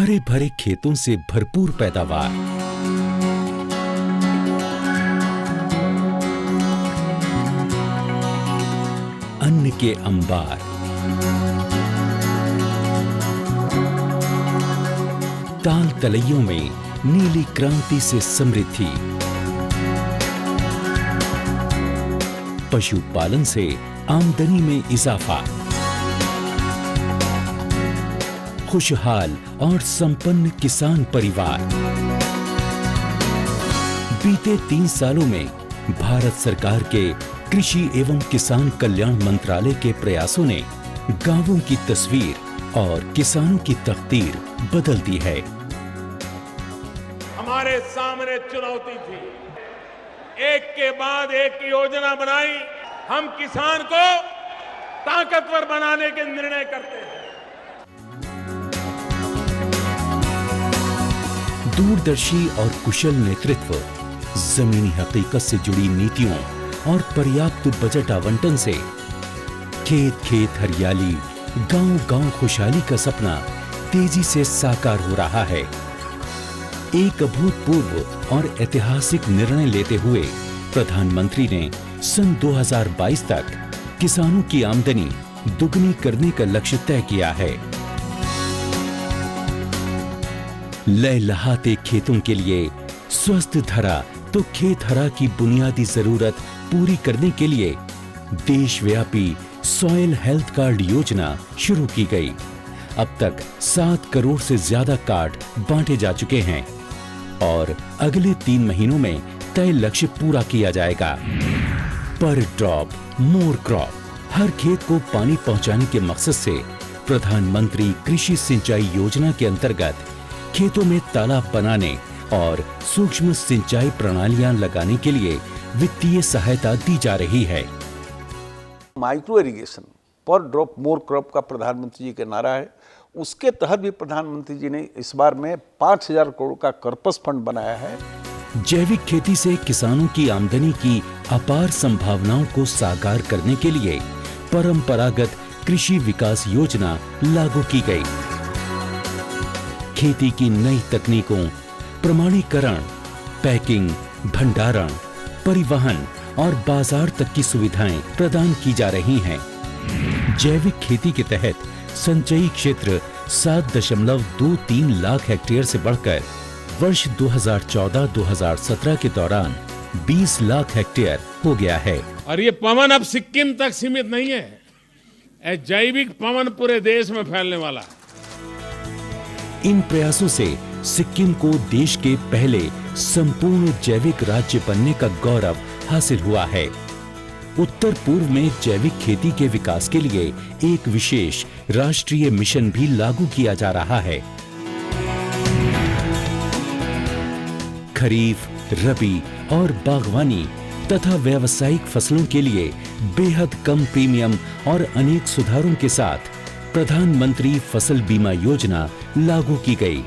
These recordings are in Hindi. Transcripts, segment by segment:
हरे भरे खेतों से भरपूर पैदावार, अन्न के अंबार, ताल तलैयों में नीली क्रांति से समृद्धि, पशुपालन से आमदनी में इजाफा, खुशहाल और संपन्न किसान परिवार। बीते 3 सालों में भारत सरकार के कृषि एवं किसान कल्याण मंत्रालय के प्रयासों ने गांवों की तस्वीर और किसानों की तकदीर बदल दी है। हमारे सामने चुनौती थी, एक के बाद एक योजना बनाई। हम किसान को ताकतवर बनाने के निर्णय करते हैं। दूरदर्शी और कुशल नेतृत्व, जमीनी हकीकत से जुड़ी नीतियों और पर्याप्त बजट आवंटन से खेत खेत हरियाली, गांव गांव खुशहाली का सपना तेजी से साकार हो रहा है। एक अभूतपूर्व और ऐतिहासिक निर्णय लेते हुए प्रधानमंत्री ने सन 2022 तक किसानों की आमदनी दुगनी करने का लक्ष्य तय किया है। लहलहाते खेतों के लिए स्वस्थ धरा तो खेत हरा की बुनियादी जरूरत पूरी करने के लिए देशव्यापी सॉइल हेल्थ कार्ड योजना शुरू की गई। अब तक 7 करोड़ से ज्यादा कार्ड बांटे जा चुके हैं और अगले 3 महीनों में तय लक्ष्य पूरा किया जाएगा। पर ड्रॉप मोर क्रॉप, हर खेत को पानी पहुंचाने के मकसद से प्रधानमंत्री कृषि सिंचाई योजना के अंतर्गत खेतों में तालाब बनाने और सूक्ष्म सिंचाई प्रणालियां लगाने के लिए वित्तीय सहायता दी जा रही है। माइक्रो इरिगेशन पर ड्रॉप मोर क्रॉप का प्रधानमंत्री जी का नारा है। उसके तहत भी प्रधानमंत्री जी ने इस बार में 5,000 करोड़ का कर्पस फंड बनाया है। जैविक खेती से किसानों की आमदनी की अपार संभावनाओं को साकार करने के लिए परंपरागत कृषि विकास योजना लागू की गई। खेती की नई तकनीकों, प्रमाणीकरण, पैकिंग, भंडारण, परिवहन और बाजार तक की सुविधाएं प्रदान की जा रही हैं। जैविक खेती के तहत संचयी क्षेत्र 7.23 लाख हेक्टेयर से बढ़कर वर्ष 2014-2017 के दौरान 20 लाख हेक्टेयर हो गया है। और ये पवन अब सिक्किम तक सीमित नहीं है, जैविक पवन पूरे देश में फैलने वाला है। इन प्रयासों से सिक्किम को देश के पहले संपूर्ण जैविक राज्य बनने का गौरव हासिल हुआ है। उत्तर पूर्व में जैविक खेती के विकास के लिए एक विशेष राष्ट्रीय मिशन भी लागू किया जा रहा है। खरीफ, रबी और बागवानी तथा व्यावसायिक फसलों के लिए बेहद कम प्रीमियम और अनेक सुधारों के साथ प्रधानमंत्री फसल बीमा योजना लागू की गई।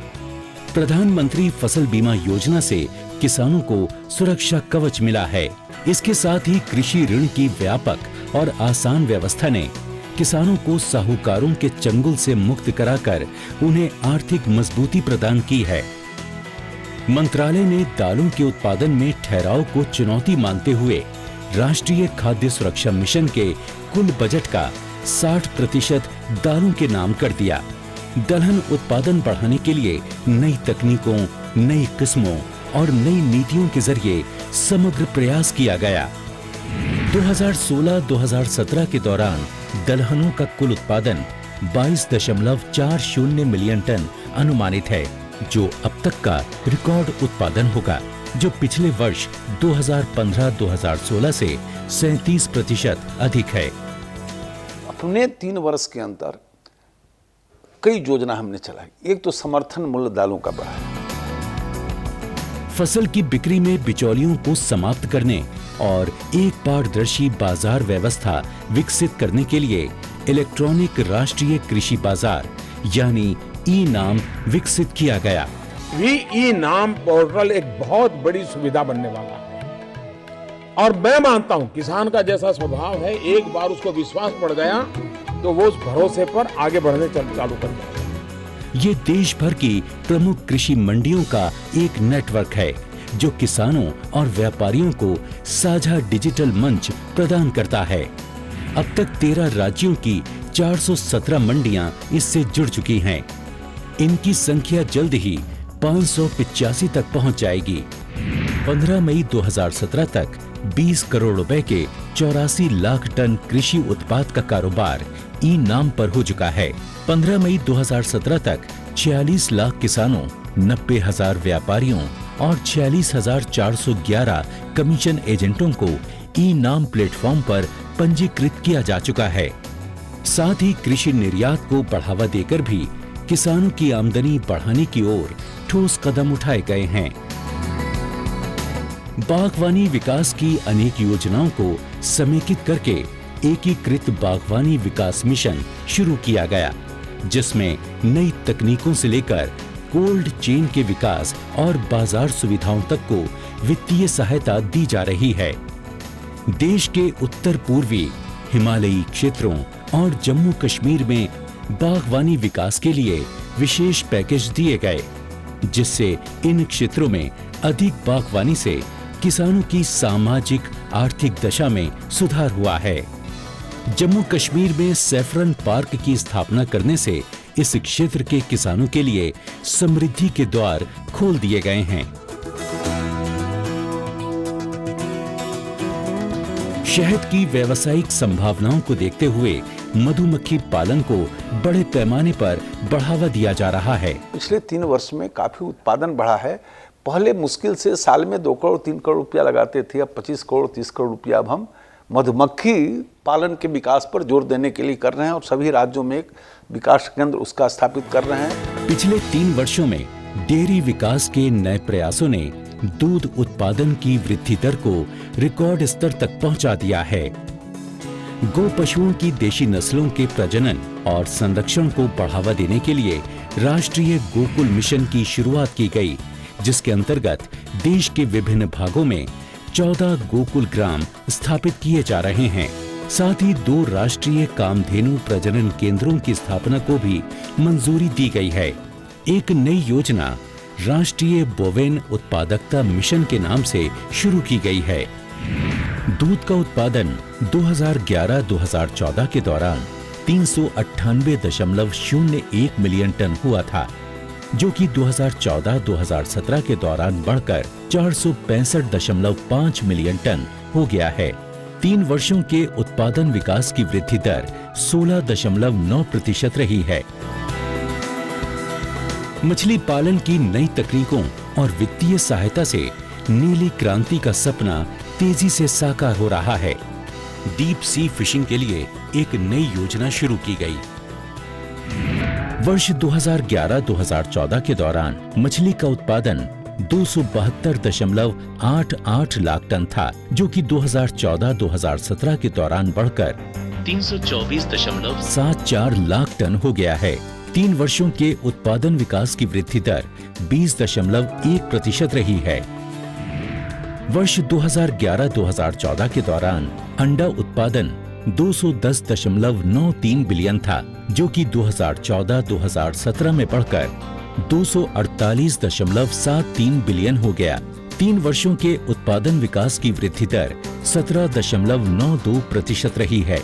प्रधानमंत्री फसल बीमा योजना से किसानों को सुरक्षा कवच मिला है। इसके साथ ही कृषि ऋण की व्यापक और आसान व्यवस्था ने किसानों को साहूकारों के चंगुल से मुक्त कराकर उन्हें आर्थिक मजबूती प्रदान की है। मंत्रालय ने दालों के उत्पादन में ठहराव को चुनौती मानते हुए राष्ट्रीय खाद्य सुरक्षा मिशन के कुल बजट का 60% दालों के नाम कर दिया। दलहन उत्पादन बढ़ाने के लिए नई तकनीकों, नई किस्मों और नई नीतियों के जरिए समग्र प्रयास किया गया। 2016-2017 के दौरान दलहनों का कुल उत्पादन 22.40 मिलियन टन अनुमानित है, जो अब तक का रिकॉर्ड उत्पादन होगा, जो पिछले वर्ष 2015-2016 से 37% अधिक है। अपने 3 वर्ष के अंदर कई योजना हमने चलाई। एक तो समर्थन मूल्य दालों का बढ़ा, फसल की बिक्री में बिचौलियों को समाप्त करने और एक पारदर्शी बाजार व्यवस्था विकसित करने के लिए इलेक्ट्रॉनिक राष्ट्रीय कृषि बाजार यानी ई-नाम विकसित किया गया। ई-नाम पोर्टल एक बहुत बड़ी सुविधा बनने वाला है और मैं मानता हूं किसान का जैसा स्वभाव है, एक बार उसको विश्वास पड़ गया तो वो उस भरोसे पर आगे बढ़ने चालू कर देगा। ये देश भर की प्रमुख कृषि मंडियों का एक नेटवर्क है जो किसानों और व्यापारियों को साझा डिजिटल मंच प्रदान करता है। अब तक 13 राज्यों की 417 मंडियां इससे जुड़ चुकी हैं। इनकी संख्या जल्द ही 585 तक पहुंच जाएगी। 15 मई 2017 तक 20 करोड़ रुपए के 84 लाख टन कृषि उत्पाद का कारोबार ई नाम पर हो चुका है। 15 मई 2017 तक 46 लाख किसानों, 90,000 व्यापारियों और 46,411 कमीशन एजेंटों को ई नाम प्लेटफॉर्म पर पंजीकृत किया जा चुका है। साथ ही कृषि निर्यात को बढ़ावा देकर भी किसानों की आमदनी बढ़ाने की ओर ठोस कदम उठाए गए हैं। बागवानी विकास की अनेक योजनाओं को समेकित करके एकीकृत बागवानी विकास मिशन शुरू किया गया, जिसमें नई तकनीकों से लेकर कोल्ड चेन के विकास और बाजार सुविधाओं तक को वित्तीय सहायता दी जा रही है। देश के उत्तर पूर्वी, हिमालयी क्षेत्रों और जम्मू कश्मीर में बागवानी विकास के लिए विशेष पैकेज दिए गए, जिससे इन क्षेत्रों में अधिक बागवानी से किसानों की सामाजिक आर्थिक दशा में सुधार हुआ है। जम्मू कश्मीर में सैफरन पार्क की स्थापना करने से इस क्षेत्र के किसानों के लिए समृद्धि के द्वार खोल दिए गए हैं। शहद की व्यावसायिक संभावनाओं को देखते हुए मधुमक्खी पालन को बड़े पैमाने पर बढ़ावा दिया जा रहा है। पिछले 3 वर्ष में काफी उत्पादन बढ़ा है। पहले मुश्किल से साल में 2 करोड़ 3 करोड़ रुपया लगाते थे, अब 25 करोड़ 30 करोड़ रुपया अब हम मधुमक्खी पालन के विकास पर जोर देने के लिए कर रहे हैं और सभी राज्यों में एक विकास केंद्र उसका स्थापित कर रहे हैं। पिछले 3 वर्षों में डेयरी विकास के नए प्रयासों ने दूध उत्पादन की वृद्धि दर को रिकॉर्ड स्तर तक पहुंचा दिया है। गो पशुओं की देशी नस्लों के प्रजनन और संरक्षण को बढ़ावा देने के लिए राष्ट्रीय गोकुल मिशन की शुरुआत की गई, जिसके अंतर्गत देश के विभिन्न भागों में 14 गोकुल ग्राम स्थापित किए जा रहे हैं। साथ ही 2 राष्ट्रीय कामधेनु प्रजनन केंद्रों की स्थापना को भी मंजूरी दी गई है। एक नई योजना राष्ट्रीय बोवेन उत्पादकता मिशन के नाम से शुरू की गई है। दूध का उत्पादन 2011-2014 के दौरान 398.01 मिलियन टन हुआ था, जो कि 2014-2017 के दौरान बढ़कर 465.5 मिलियन टन हो गया है। 3 वर्षों के उत्पादन विकास की वृद्धि दर 16.9% रही है। मछली पालन की नई तकनीकों और वित्तीय सहायता से नीली क्रांति का सपना तेजी से साकार हो रहा है। डीप सी फिशिंग के लिए एक नई योजना शुरू की गई। वर्ष 2011-2014 के दौरान मछली का उत्पादन 272.88 लाख टन था, जो कि 2014-2017 के दौरान बढ़कर 324.74 लाख टन हो गया है। 3 वर्षों के उत्पादन विकास की वृद्धि दर 20.1% रही है। वर्ष 2011-2014 के दौरान अंडा उत्पादन 210.93 बिलियन था, जो कि 2014-2017 में बढ़कर 248.73 बिलियन हो गया। 3 वर्षों के उत्पादन विकास की वृद्धि दर 17.92% रही है।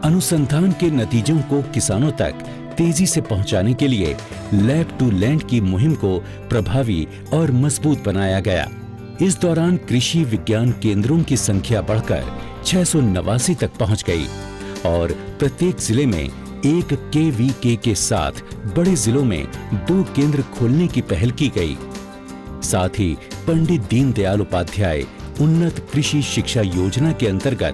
अनुसंधान के नतीजों को किसानों तक तेजी से पहुंचाने के लिए लैब टू लैंड की मुहिम को प्रभावी और मजबूत बनाया गया। इस दौरान कृषि विज्ञान केंद्रों की संख्या बढ़कर 689 तक पहुंच गई और प्रत्येक जिले में 1 KVK के साथ बड़े जिलों में 2 केंद्र खोलने की पहल की गई। साथ ही पंडित दीनदयाल उपाध्याय उन्नत कृषि शिक्षा योजना के अंतर्गत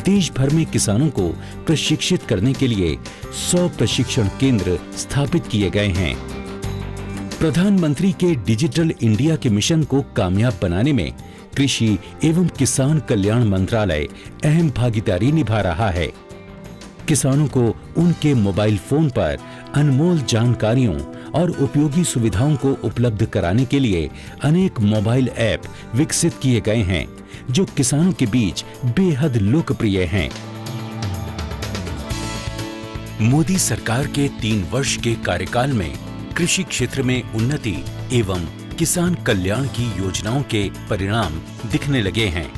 देश भर में किसानों को प्रशिक्षित करने के लिए 100 प्रशिक्षण केंद्र स्थापित किए गए हैं। प्रधानमंत्री के डिजिटल इंडिया के मिशन को कामयाब बनाने में कृषि एवं किसान कल्याण मंत्रालय अहम भागीदारी निभा रहा है। किसानों को उनके मोबाइल फोन पर अनमोल जानकारियों और उपयोगी सुविधाओं को उपलब्ध कराने के लिए अनेक मोबाइल ऐप विकसित किए गए हैं, जो किसानों के बीच बेहद लोकप्रिय हैं। मोदी सरकार के 3 वर्ष के कार्यकाल में कृषि क्षेत्र में उन्नति एवं किसान कल्याण की योजनाओं के परिणाम दिखने लगे हैं।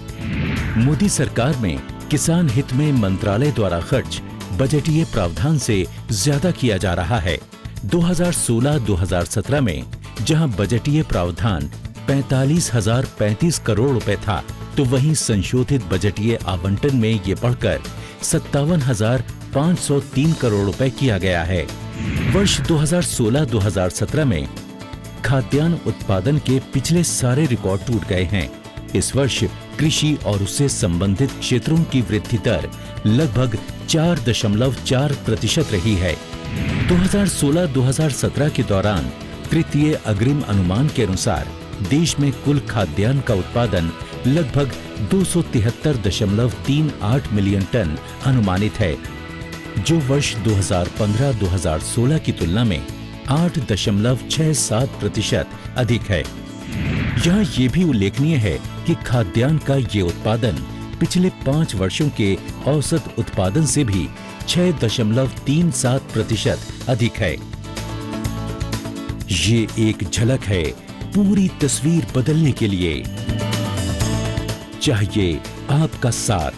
मोदी सरकार में किसान हित में मंत्रालय द्वारा खर्च बजटीय प्रावधान से ज्यादा किया जा रहा है। 2016-2017 में जहां बजटीय प्रावधान 45,035 करोड़ रुपए था, तो वहीं संशोधित बजटीय आवंटन में ये बढ़कर 57,503 करोड़ रुपए किया गया है। वर्ष 2016-2017 में खाद्यान्न उत्पादन के पिछले सारे रिकॉर्ड टूट गए हैं। इस वर्ष कृषि और उससे संबंधित क्षेत्रों की वृद्धि दर लगभग 4.4% रही है। 2016-2017 के दौरान तृतीय अग्रिम अनुमान के अनुसार देश में कुल खाद्यान्न का उत्पादन लगभग 273.38 मिलियन टन अनुमानित है, जो वर्ष 2015-2016 की तुलना में 8.67% अधिक है। यहाँ ये भी उल्लेखनीय है कि खाद्यान्न का ये उत्पादन पिछले 5 वर्षों के औसत उत्पादन से भी 6.37% अधिक है। ये एक झलक है पूरी तस्वीर बदलने के लिए। चाहिए आपका साथ,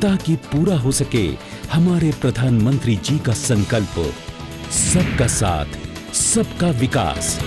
ताकि पूरा हो सके हमारे प्रधानमंत्री जी का संकल्प, सबका साथ, सबका विकास।